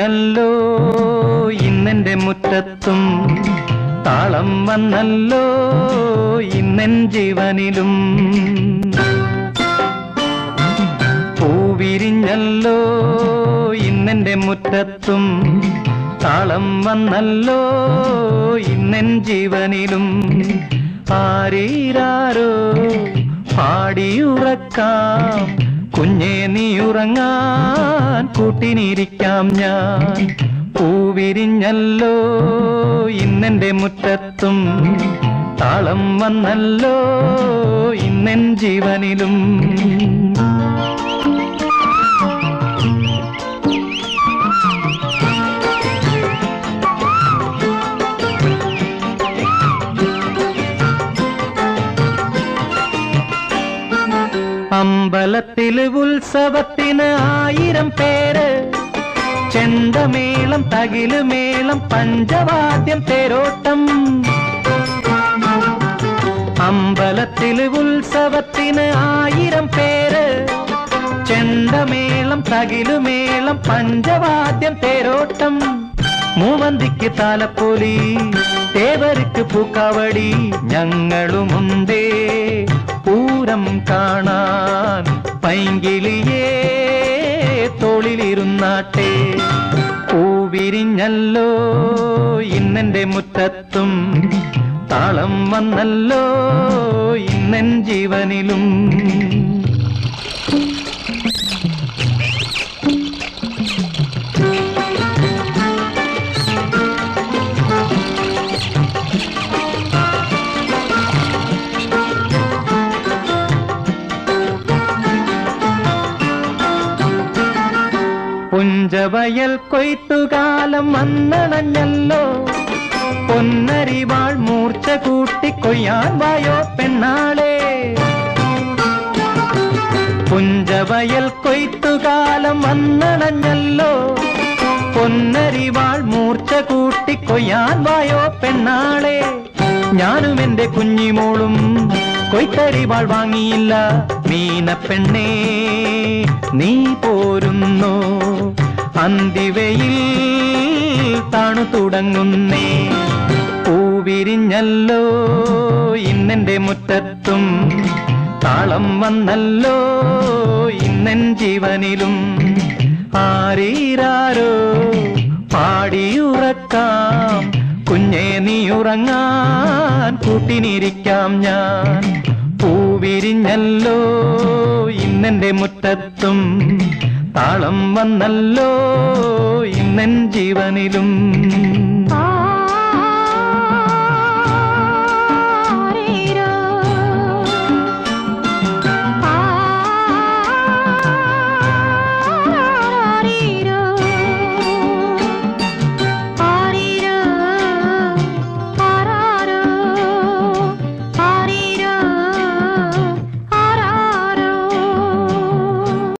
പൂവിരിഞ്ഞല്ലോ ഇന്നെന്റെ മുറ്റത്തും താളം വന്നല്ലോ ഇന്നെൻ ജീവനിലും. പൂവിരിഞ്ഞല്ലോ ഇന്നെന്റെ മുറ്റത്തും താളം വന്നല്ലോ ഇന്നെൻ ജീവനിലും. ആരീരാരോ പാടിയുറക്കാം കുഞ്ഞേ നീ ഉറങ്ങാൻ കൂട്ടിനിരിക്കാം ഞാൻ. പൂവിരിഞ്ഞല്ലോ ഇന്നെന്റെ മുറ്റത്തും താളം വന്നല്ലോ ഇന്നെൻ ജീവനിലും. അമ്പലത്തില് ഉത്സവത്തിന് 1000 പേര്, ചെണ്ടമേളം തകിലുമേളം പഞ്ചവാദ്യം തേരോട്ടം. അമ്പലത്തില് ഉത്സവത്തിന് 1000 പേര്, ചെണ്ടമേളം തകിലുമേളം പഞ്ചവാദ്യം തേരോട്ടം. മൂവന്തിക്ക് താലപ്പൊലി, തേവർക്ക് പൂക്കാവടി, ഞങ്ങളുമുണ്ടേ പൂരം കാണാൻ. പൈങ്കിളിയേ തോളിലിരുന്നാട്ടെ. പൂവിരിഞ്ഞല്ലോ ഇന്നെന്റെ മുറ്റത്തും താളം വന്നല്ലോ ഇന്നെൻ ജീവനിലും. പുഞ്ചവയൽ കൊയ്ത്തുകാലം വന്നണഞ്ഞല്ലോ, പൊന്നരിവാൾ മൂർച്ച കൂട്ടി കൊയ്യാൻ വായോ പെണ്ണാളെ. പുഞ്ചവയൽ കൊയ്ത്തുകാലം വന്നണഞ്ഞല്ലോ, പൊന്നരിവാൾ മൂർച്ച കൂട്ടി കൊയ്യാൻ വായോ പെണ്ണാളെ. ഞാനും എന്റെ കുഞ്ഞിമോളും കൊയ്ത്തരിവാൾ വാങ്ങിയില്ല, മീനപ്പെണ്ണേ നീ പോരുന്നോ. അന്തിവയിൽ താണു തുടങ്ങുന്നേ. പൂവിരിഞ്ഞല്ലോ ഇന്നെന്റെ മുറ്റത്തും താളം വന്നല്ലോ ഇന്നെൻ ജീവനിലും. ആരീരാരോ പാടിയുറക്കാം കുഞ്ഞേ നീ ഉറങ്ങാൻ കൂട്ടിനിരിക്കാം ഞാൻ. പൂവിരിഞ്ഞല്ലോ ഇന്നെന്റെ മുറ്റത്തും താളം വന്നല്ലോ ഇന്നെൻ ജീവനിലും.